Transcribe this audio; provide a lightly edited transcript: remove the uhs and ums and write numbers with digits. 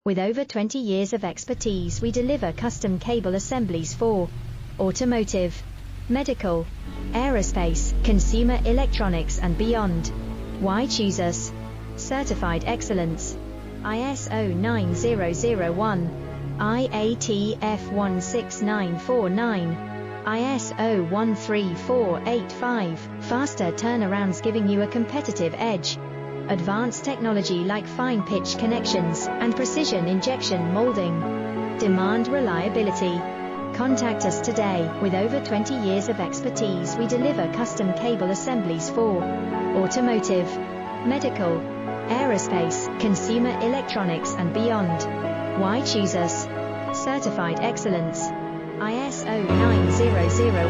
With over 20 years of expertise, we deliver custom cable assemblies for automotive, medical, aerospace, consumer electronics and beyond. Why choose us? Certified excellence. ISO 9001, IATF 16949, ISO 13485, faster turnarounds giving you a competitive edge. Advanced technology like fine pitch connections and precision injection molding. Demand reliability. Contact us today. With over 20 years of expertise, we deliver custom cable assemblies for automotive, medical, aerospace, consumer electronics and beyond. Why choose us? Certified excellence. ISO 9001.